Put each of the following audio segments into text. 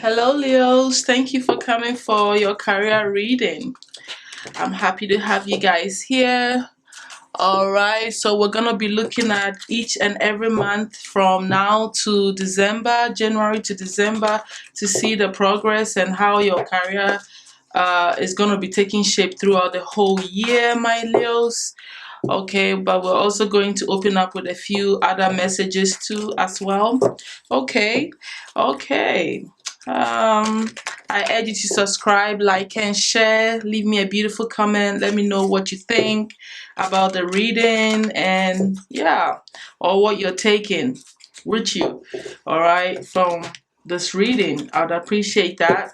Hello, Leos. Thank you for coming for your career reading. I'm happy to have you guys here. All right, so we're going to be looking at each and every month from now to December, January to December, to see the progress and how your career is going to be taking shape throughout the whole year, my Leos. Okay, but we're also going to open up with a few other messages too as well. Okay, okay. Um, I urge you to subscribe, like, and share. Leave me a beautiful comment. Let me know what you think about the reading and yeah, or what you're taking with you. All right, from this reading, I'd appreciate that.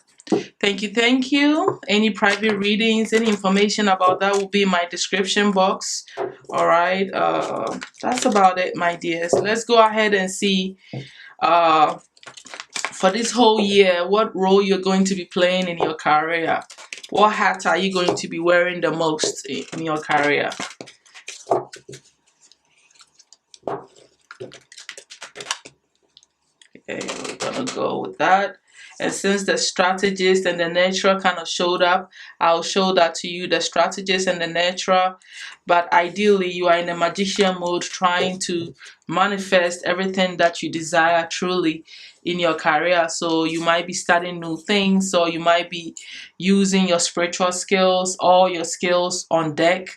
Thank you, thank you. Any private readings, any information about that will be in my description box. All right, that's about it, my dears. Let's go ahead and see uh, for this whole year what role you're going to be playing in your career. What hat are you going to be wearing the most in your career? Okay, we're gonna go with that. And since the strategist and the natural kind of showed up, I'll show that to you, the strategist and the natural. But ideally, you are in a magician mode trying to manifest everything that you desire truly in your career. So you might be starting new things, or you might be using your spiritual skills, all your skills on deck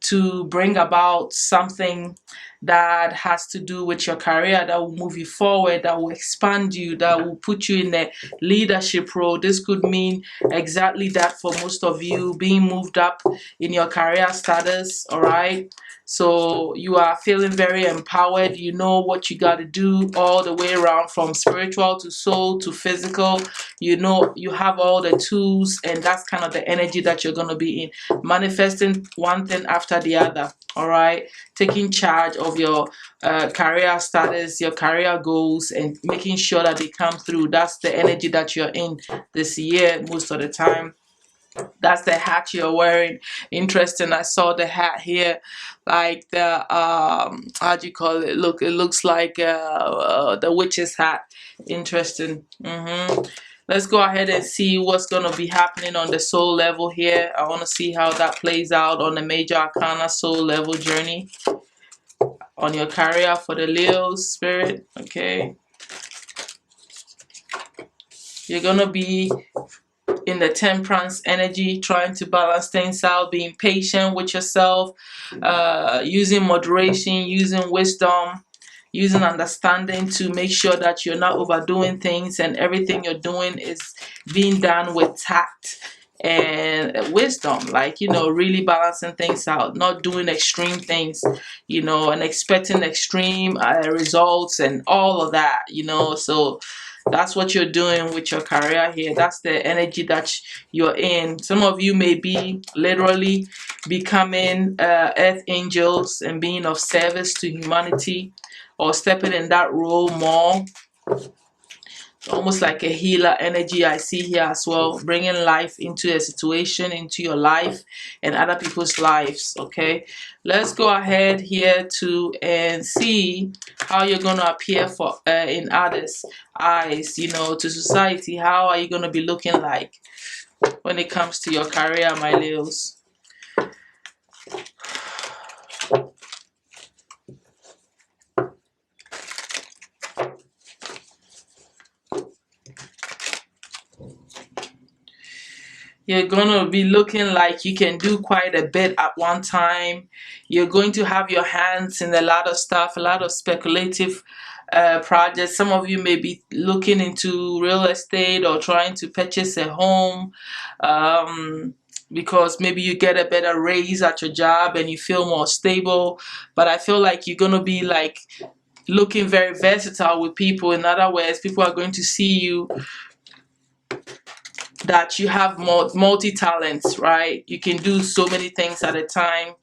to bring about something that has to do with your career, that will move you forward, that will expand you, that will put you in a leadership role. This could mean exactly that for most of you, being moved up in your career status. All right, so you are feeling very empowered. You know what you got to do all the way around, from spiritual to soul to physical. You know, you have all the tools, and that's kind of the energy that you're going to be in, manifesting one thing after the other. All right, taking charge of your career status, your career goals, and making sure that they come through. That's the energy that you're in this year most of the time. That's the hat you're wearing. Interesting. I saw the hat here, like the how do you call it? Look, it looks like the witch's hat. Interesting. Let's go ahead and see what's going to be happening on the soul level here. I want to see how that plays out on the major arcana soul level journey on your career for the Leo spirit. Okay, you're going to be in the temperance energy, trying to balance things out, being patient with yourself, using moderation, using wisdom, using understanding to make sure that you're not overdoing things, and everything you're doing is being done with tact and wisdom, like, really balancing things out, not doing extreme things, and expecting extreme results and all of that, so that's what you're doing with your career here. That's the energy that you're in. Some of you may be literally becoming earth angels and being of service to humanity, or stepping in that role more. Almost like a healer energy I see here as well, bringing life into a situation, into your life and other people's lives. Okay, let's go ahead here to and see how you're going to appear for in others' eyes, to society. How are you going to be looking like when it comes to your career, my Leos? You're going to be looking like you can do quite a bit at one time. You're going to have your hands in a lot of stuff, a lot of speculative projects. Some of you may be looking into real estate or trying to purchase a home, because maybe you get a better raise at your job and you feel more stable. But I feel like you're going to be like looking very versatile with people. In other words, people are going to see you that you have multi-talents, right? You can do so many things at a time.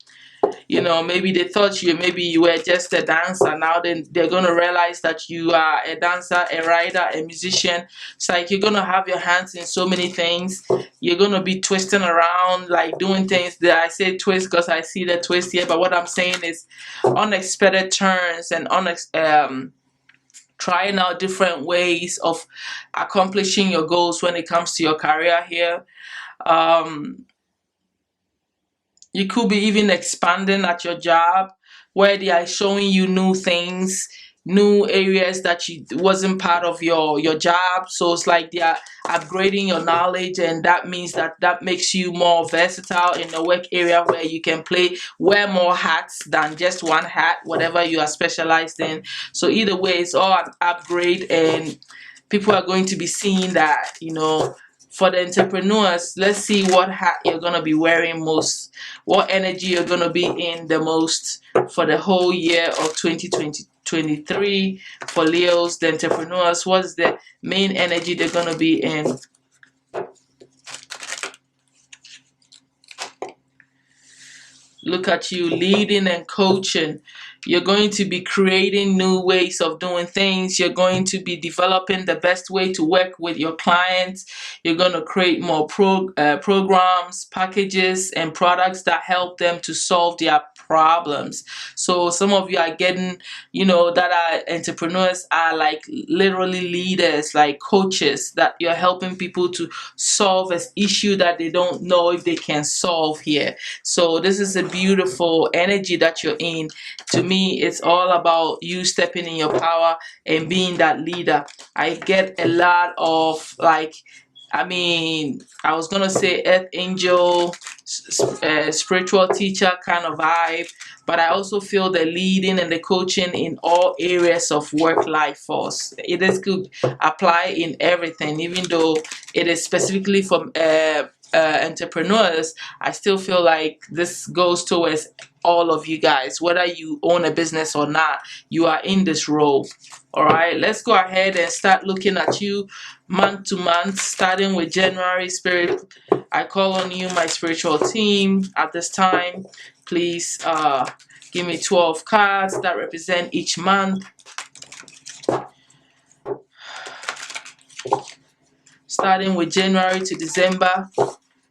Maybe they thought maybe you were just a dancer. Now then they're going to realize that you are a dancer, a writer, a musician. It's like you're going to have your hands in so many things. You're going to be twisting around, like doing things that I say twist because I see the twist here. But what I'm saying is unexpected turns and trying out different ways of accomplishing your goals when it comes to your career here. Um, you could be even expanding at your job where they are showing you new things, new areas that you wasn't part of your job. So it's like they are upgrading your knowledge, and that means that makes you more versatile in the work area where you can wear more hats than just one hat, whatever you are specialized in. So either way, it's all an upgrade, and people are going to be seeing that, for the entrepreneurs. Let's see what hat you're going to be wearing most, what energy you're going to be in the most for the whole year of 2023. For Leos, the entrepreneurs, what's the main energy they're going to be in? Look at you leading and coaching. You're going to be creating new ways of doing things. You're going to be developing the best way to work with your clients. You're going to create more programs, packages, and products that help them to solve their problems. So some of you are getting, that are entrepreneurs, are like literally leaders, like coaches, that you're helping people to solve an issue that they don't know if they can solve here. So this is a beautiful energy that you're in. To me, it's all about you stepping in your power and being that leader. I get a lot of I was gonna say earth angel, spiritual teacher kind of vibe, but I also feel the leading and the coaching in all areas of work life force. It is could apply in everything, even though it is specifically for entrepreneurs. I still feel like this goes towards all of you guys, whether you own a business or not. You are in this role. All right, let's go ahead and start looking at you month to month, starting with January. Spirit, I call on you, my spiritual team, at this time. Please give me 12 cards that represent each month. Starting with January to December,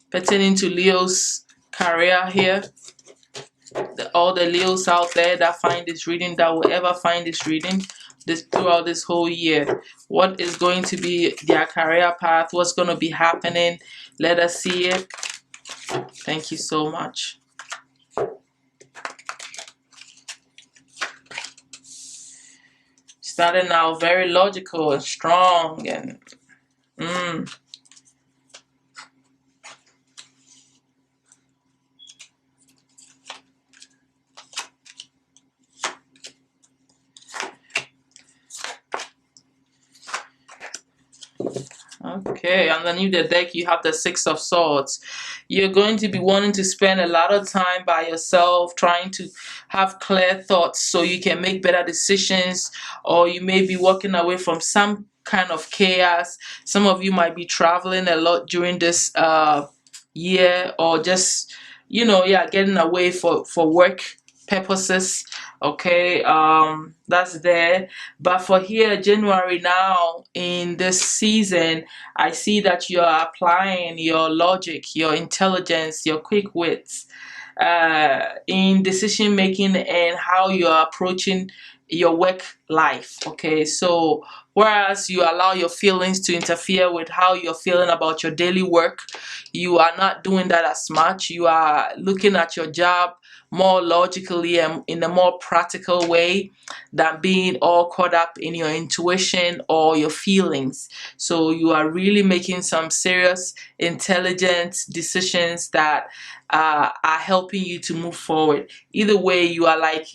pertaining to Leo's career here. All the Leos out there that find this reading, that will ever find this reading throughout this whole year, what is going to be their career path, what's going to be happening. Let us see it. Thank you so much. Starting out very logical and strong and Okay, underneath the deck you have the Six of Swords. You're going to be wanting to spend a lot of time by yourself, trying to have clear thoughts so you can make better decisions, or you may be walking away from some kind of chaos. Some of you might be traveling a lot during this year, or just, getting away for work purposes. Okay, that's there. But for here, January, now in this season, I see that you are applying your logic, your intelligence, your quick wits in decision making and how you are approaching your work life. Okay, so whereas you allow your feelings to interfere with how you're feeling about your daily work, you are not doing that as much. You are looking at your job more logically and in a more practical way than being all caught up in your intuition or your feelings. So you are really making some serious, intelligent decisions that are helping you to move forward. Either way, you are like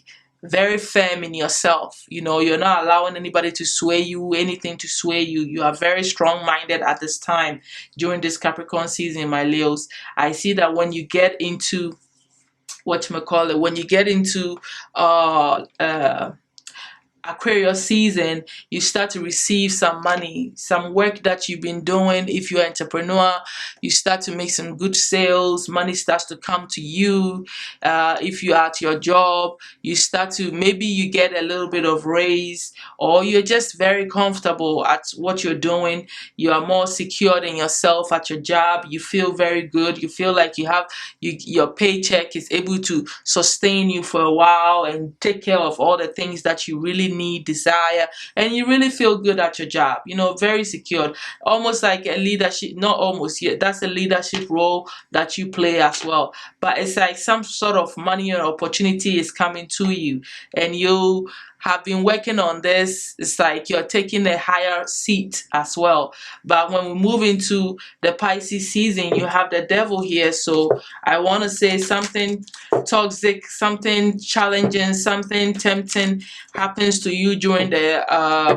very firm in yourself. You're not allowing anybody to sway you, anything to sway you. You are very strong minded at this time during this Capricorn season, my Leos. I see that when you get into when you get into Aquarius season, you start to receive some money, some work that you've been doing. If you're an entrepreneur, you start to make some good sales, money starts to come to you. If you're at your job, you start to, maybe you get a little bit of raise, or you're just very comfortable at what you're doing. You are more secured in yourself at your job. You feel very good. You feel like your paycheck is able to sustain you for a while and take care of all the things that you really need, desire, and you really feel good at your job, very secure, almost like a leadership, not almost, yeah, that's a leadership role that you play as well. But it's like some sort of money or opportunity is coming to you, and you have been working on this. It's like you're taking a higher seat as well. But when we move into the Pisces season, you have the devil here. So I want to say something toxic, something challenging, something tempting happens to you during the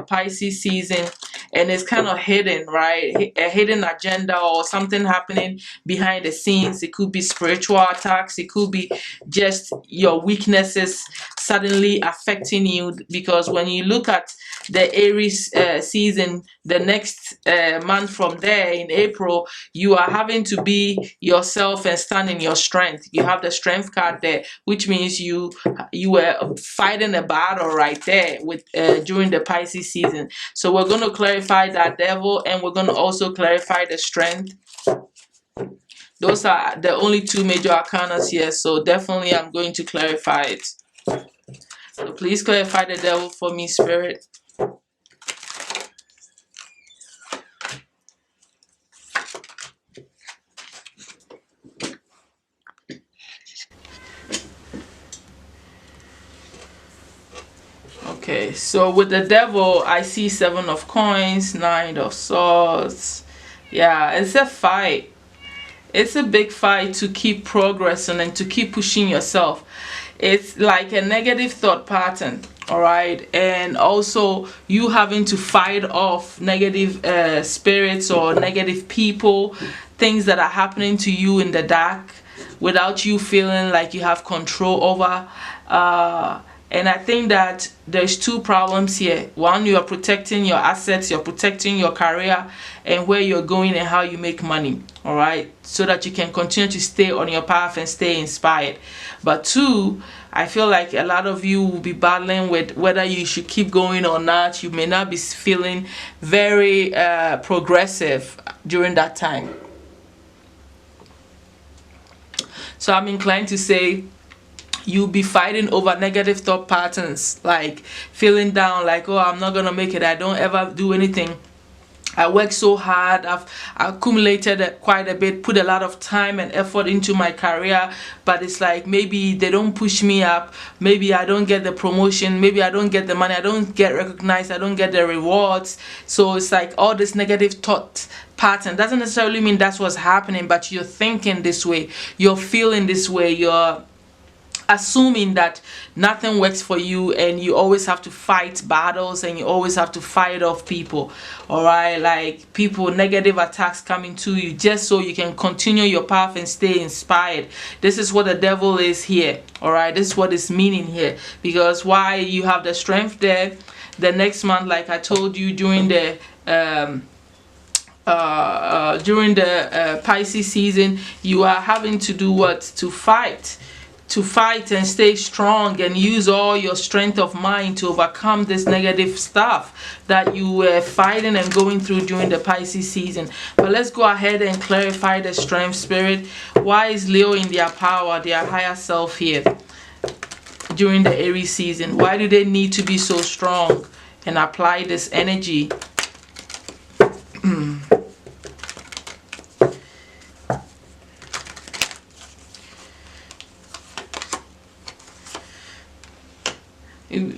Pisces season, and it's kind of hidden, right? A hidden agenda or something happening behind the scenes. It could be spiritual attacks, it could be just your weaknesses suddenly affecting you, because when you look at the Aries season, the next month from there in April, you are having to be yourself and stand in your strength. You have the strength card there, which means you were fighting a battle right there with during the Pisces season. So we're going to clarify that devil, and we're going to also clarify the strength. Those are the only two major arcanas here, so definitely I'm going to clarify it. So please clarify the devil for me, Spirit. Okay, so with the devil, I see 7 of coins, 9 of swords. Yeah, it's a fight. It's a big fight to keep progressing and to keep pushing yourself. It's like a negative thought pattern, all right? And also you having to fight off negative spirits or negative people, things that are happening to you in the dark without you feeling like you have control over. And I think that there's two problems here. One, you are protecting your assets, you're protecting your career and where you're going and how you make money, all right? So that you can continue to stay on your path and stay inspired. But two, I feel like a lot of you will be battling with whether you should keep going or not. You may not be feeling very progressive during that time. So I'm inclined to say you'll be fighting over negative thought patterns, like feeling down, like, oh, I'm not gonna make it, I don't ever do anything, I work so hard, I've accumulated quite a bit, put a lot of time and effort into my career, but it's like maybe they don't push me up, maybe I don't get the promotion, maybe I don't get the money, I don't get recognized, I don't get the rewards. So it's like all this negative thought pattern doesn't necessarily mean that's what's happening, but you're thinking this way, you're feeling this way, you're assuming that nothing works for you, and you always have to fight battles and you always have to fight off people, all right? Like people, negative attacks coming to you just so you can continue your path and stay inspired. This is what the devil is here, all right? This is what is meaning here, because why you have the strength there, the next month, like I told you, during the Pisces season, you are having to do what? To fight and stay strong and use all your strength of mind to overcome this negative stuff that you were fighting and going through during the Pisces season. But let's go ahead and clarify the strength, Spirit. Why is Leo in their power, their higher self here during the Aries season? Why do they need to be so strong and apply this energy?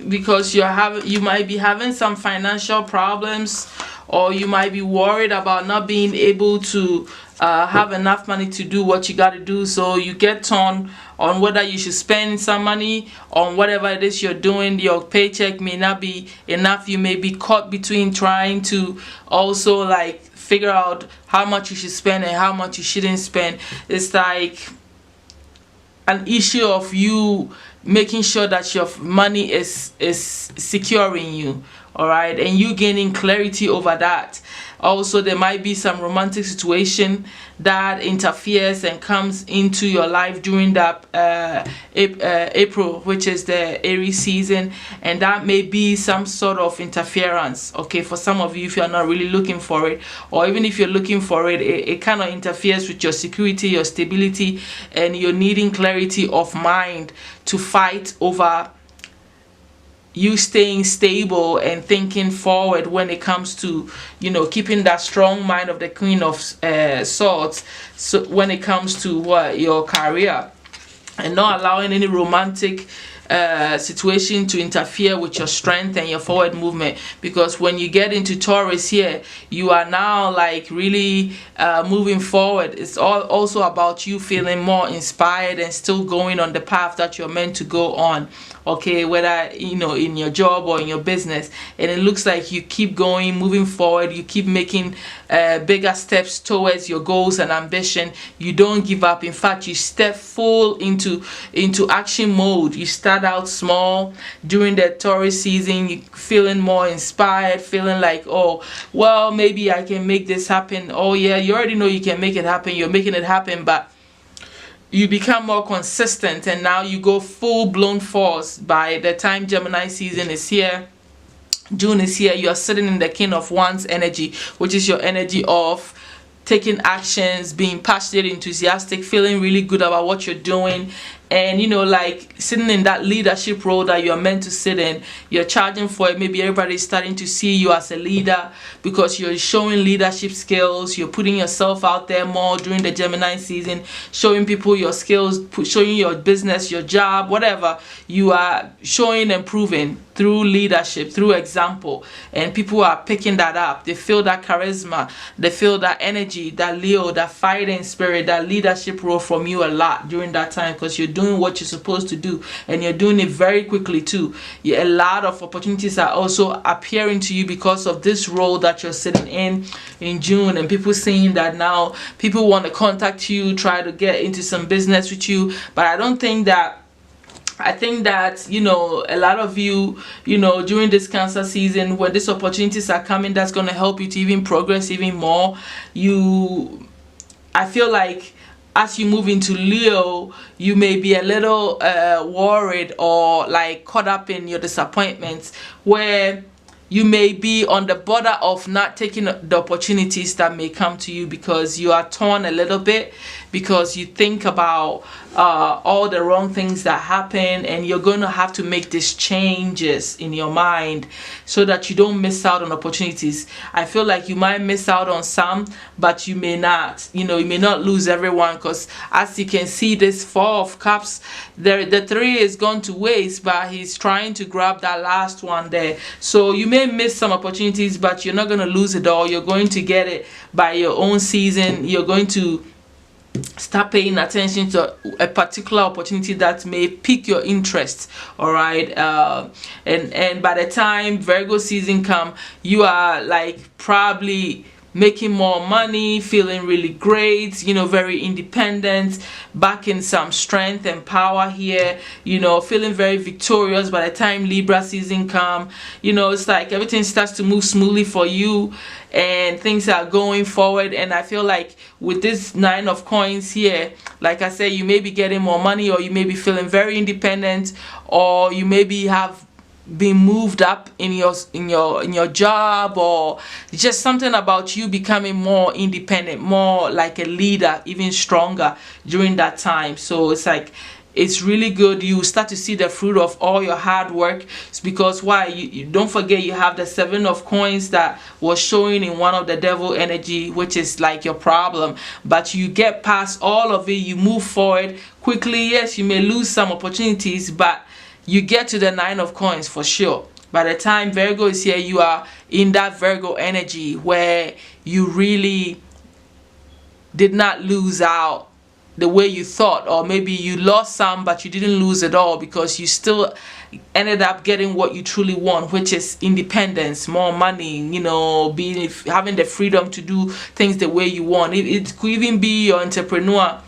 Because you might be having some financial problems, or you might be worried about not being able to have enough money to do what you got to do. So you get torn on whether you should spend some money on whatever it is you're doing. Your paycheck may not be enough. You may be caught between trying to also like figure out how much you should spend and how much you shouldn't spend. It's like an issue of you making sure that your money is securing you, all right, and you gaining clarity over that. Also, there might be some romantic situation that interferes and comes into your life during that April, which is the Aries season, and that may be some sort of interference, okay, for some of you if you're not really looking for it, or even if you're looking for it, it kind of interferes with your security, your stability, and you're needing clarity of mind to fight over you staying stable and thinking forward when it comes to, keeping that strong mind of the Queen of Swords. So when it comes to what your career, and not allowing any romantic situation to interfere with your strength and your forward movement, because when you get into Taurus here, you are now like really moving forward. It's all also about you feeling more inspired and still going on the path that you're meant to go on, okay, whether in your job or in your business. And it looks like you keep going, moving forward, you keep making bigger steps towards your goals and ambition. You don't give up. In fact, you step full into action mode. You start out small during the Taurus season, you feeling more inspired, feeling like, oh well, maybe I can make this happen. Oh yeah, you already know you can make it happen. You're making it happen, but you become more consistent, and now you go full-blown force. By the time Gemini season is here, June is here, you are sitting in the King of Wands energy, which is your energy of taking actions, being passionate, enthusiastic, feeling really good about what you're doing, and like sitting in that leadership role that you're meant to sit in. You're charging for it. Maybe everybody's starting to see you as a leader because you're showing leadership skills. You're putting yourself out there more during the Gemini season, showing people your skills, showing your business, your job, whatever. You are showing and proving through leadership, through example, and people are picking that up. They feel that charisma, they feel that energy, that Leo, that fighting spirit, that leadership role from you a lot during that time, because you're doing what you're supposed to do, and you're doing it very quickly too. A lot of opportunities are also appearing to you because of this role that you're sitting in June, and people seeing that now. People want to contact you, try to get into some business with you, but I think that a lot of you, during this Cancer season, when these opportunities are coming, that's going to help you to even progress even more. I feel like as you move into Leo, you may be a little worried or like caught up in your disappointments, where you may be on the border of not taking the opportunities that may come to you, because you are torn a little bit, because you think about all the wrong things that happen, and you're going to have to make these changes in your mind so that you don't miss out on opportunities. I feel like you might miss out on some, but you may not. You may not lose everyone, because as you can see, this Four of Cups, the 3 is gone to waste, but he's trying to grab that last one there. So you may miss some opportunities, but you're not going to lose it all. You're going to get it by your own season. You're going to start paying attention to a particular opportunity that may pique your interest. All right, and by the time Virgo season come, you are like probably making more money, feeling really great, very independent, back in some strength and power here, feeling very victorious. By the time Libra season come, it's like everything starts to move smoothly for you, and things are going forward. And I feel like with this 9 of coins here, like I said, you may be getting more money, or you may be feeling very independent, or you maybe have being moved up in your job, or just something about you becoming more independent, more like a leader, even stronger during that time. So it's like it's really good. You start to see the fruit of all your hard work. It's because why? You don't forget, you have the 7 of coins that was showing in one of the devil energy, which is like your problem, but you get past all of it. You move forward quickly. Yes, you may lose some opportunities, but you get to the 9 of coins for sure. By the time Virgo is here, you are in that Virgo energy where you really did not lose out the way you thought, or maybe you lost some but you didn't lose it all, because you still ended up getting what you truly want, which is independence, more money, having the freedom to do things the way you want. It could even be your entrepreneur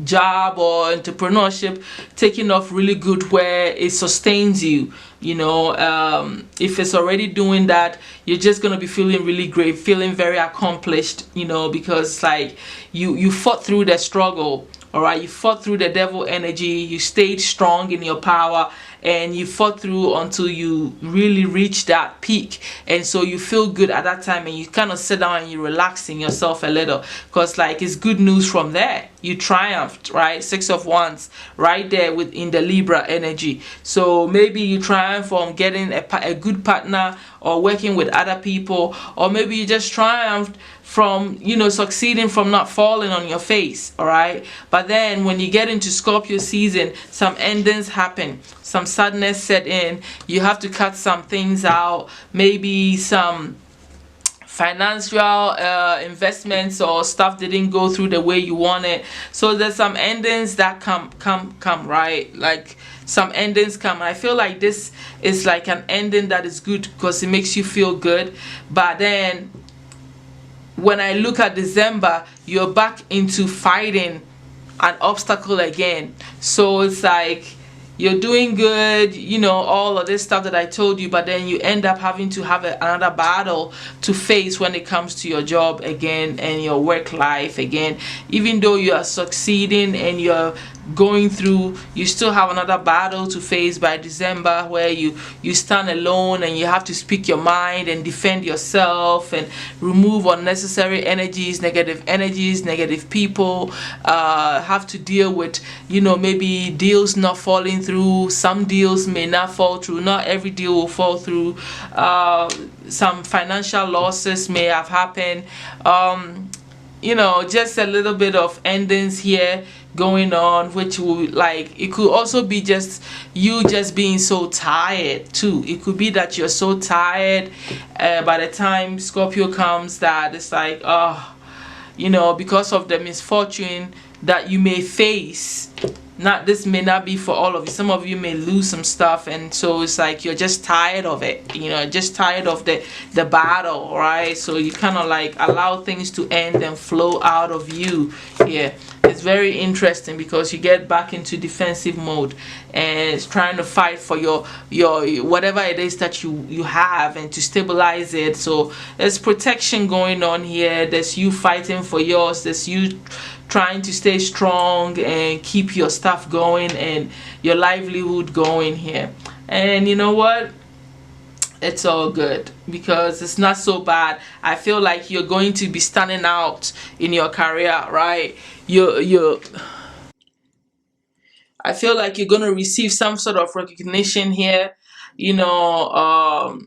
job or entrepreneurship taking off really good, where it sustains you. If it's already doing that, you're just gonna be feeling really great, feeling very accomplished, because like you fought through the struggle. All right, you fought through the devil energy, you stayed strong in your power, and you fought through until you really reach that peak, and so you feel good at that time, and you kind of sit down and you relax in yourself a little, because like it's good news from there. You triumphed, right? 6 of Wands right there within the Libra energy. So maybe you triumph from getting a good partner, or working with other people, or maybe you just triumphed from, you know, succeeding from not falling on your face. All right, but then when you get into Scorpio season, some endings happen, some sadness set in, you have to cut some things out, maybe some financial investments or stuff didn't go through the way you want it. So there's some endings that come, right? Like some endings come. I feel like this is like an ending that is good because it makes you feel good. But then when I look at December, you're back into fighting an obstacle again. So it's like you're doing good, you know, all of this stuff that I told you, but then you end up having to have another battle to face when it comes to your job again and your work life again. Even though you are succeeding and you're going through, you still have another battle to face by December, where you stand alone and you have to speak your mind and defend yourself and remove unnecessary energies, negative people, have to deal with, you know, maybe deals not falling through. Some deals may not fall through, not every deal will fall through. Some financial losses may have happened. You know, just a little bit of endings here going on, which will, like, it could also be just you just being so tired too. It could be that you're so tired by the time Scorpio comes, that it's like, oh, you know, because of the misfortune that you may face. Not, this may not be for all of you. Some of you may lose some stuff, and so it's like you're just tired of it, you know, just tired of the battle, right? So you kind of like allow things to end and flow out of you here. It's very interesting because you get back into defensive mode and it's trying to fight for your whatever it is that you have, and to stabilize it. So there's protection going on here. There's you fighting for yours. There's you trying to stay strong and keep your stuff going and your livelihood going here. And you know what? It's all good because it's not so bad. I feel like you're going to be standing out in your career, right? I feel like you're going to receive some sort of recognition here, you know.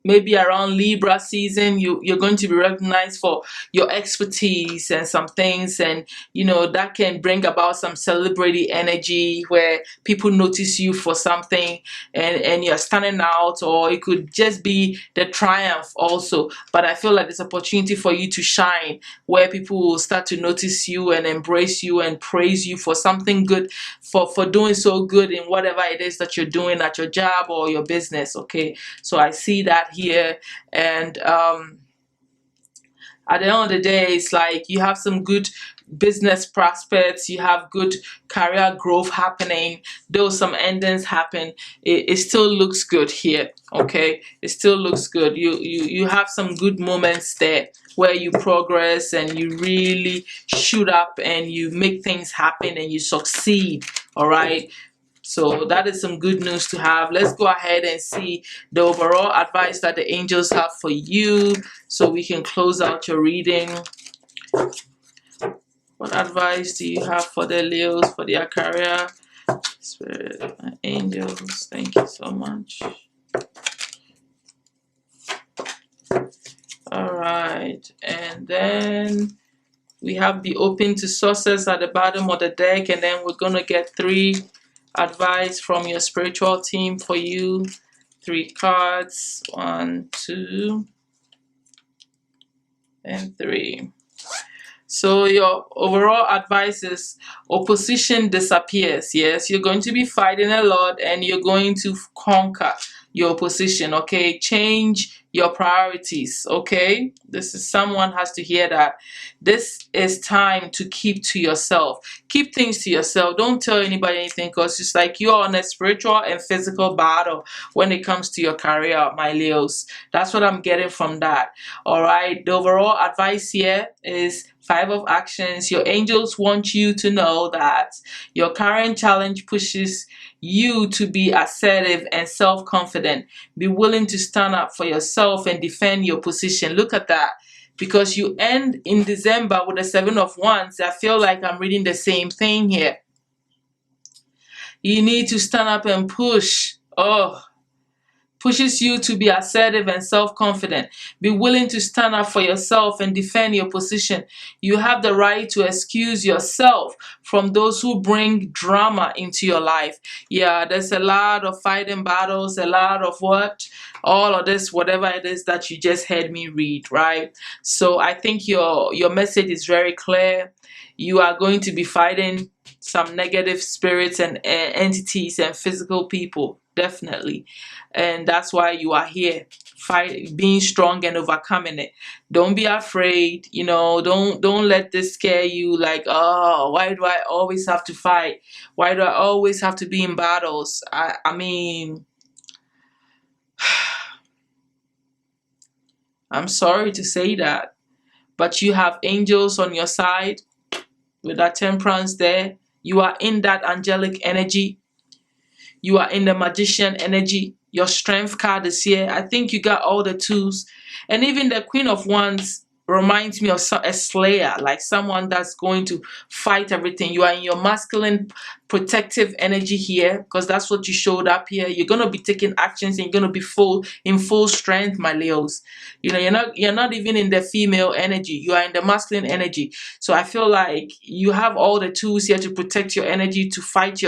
Maybe around Libra season, you're going to be recognized for your expertise and some things, and you know that can bring about some celebrity energy where people notice you for something, and you're standing out. Or it could just be the triumph also, but I feel like there's opportunity for you to shine, where people will start to notice you and embrace you and praise you for something good, for doing so good in whatever it is that you're doing at your job or your business. Okay, so I see that here. And at the end of the day, it's like you have some good business prospects, you have good career growth happening. Though some endings happen, it still looks good here. Okay, it still looks good. You have some good moments there where you progress and you really shoot up and you make things happen and you succeed. All right, so that is some good news to have. Let's go ahead and see the overall advice that the angels have for you so we can close out your reading. What advice do you have for the Leos, for their career? Spirit and angels, thank you so much. All right, and then we have the open to sources at the bottom of the deck, and then we're going to get 3 advice from your spiritual team for you. 3 cards, 1, 2, and 3. So your overall advice is opposition disappears. Yes, you're going to be fighting a lot and you're going to conquer your opposition. Okay, change your priorities. Okay, this is, someone has to hear that. This is time to keep to yourself. Keep things to yourself. Don't tell anybody anything, because it's like you're on a spiritual and physical battle when it comes to your career, my Leos. That's what I'm getting from that. All right, the overall advice here is Five of Actions. Your angels want you to know that your current challenge pushes you to be assertive and self-confident. Be willing to stand up for yourself and defend your position. Look at that. Because you end in December with the Seven of Wands. I feel like I'm reading the same thing here. You need to stand up and push. Oh, pushes you to be assertive and self-confident. Be willing to stand up for yourself and defend your position. You have the right to excuse yourself from those who bring drama into your life. Yeah, there's a lot of fighting battles, a lot of what? All of this, whatever it is that you just heard me read, right? So I think your message is very clear. You are going to be fighting some negative spirits and entities and physical people, definitely. And that's why you are here, fight, being strong and overcoming it. Don't be afraid, don't let this scare you, like, oh, why do I always have to fight? Why do I always have to be in battles? I mean, I'm sorry to say that, but you have angels on your side with that Temperance there. You are in that angelic energy. You are in the magician energy. Your strength card is here. I think you got all the tools. And even the Queen of Wands reminds me of a slayer, like someone that's going to fight everything. You are in your masculine protective energy here, because that's what you showed up here. You're going to be taking actions and you're going to be in full strength, my Leos. You're not even in the female energy. You are in the masculine energy. So I feel like you have all the tools here to protect your energy, to fight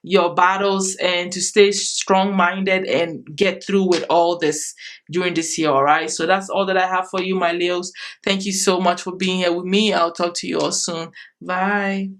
your battles, and to stay strong-minded and get through with all this during this year. All right, so that's all that I have for you, my Leos. Thank you so much for being here with me. I'll talk to you all soon. Bye.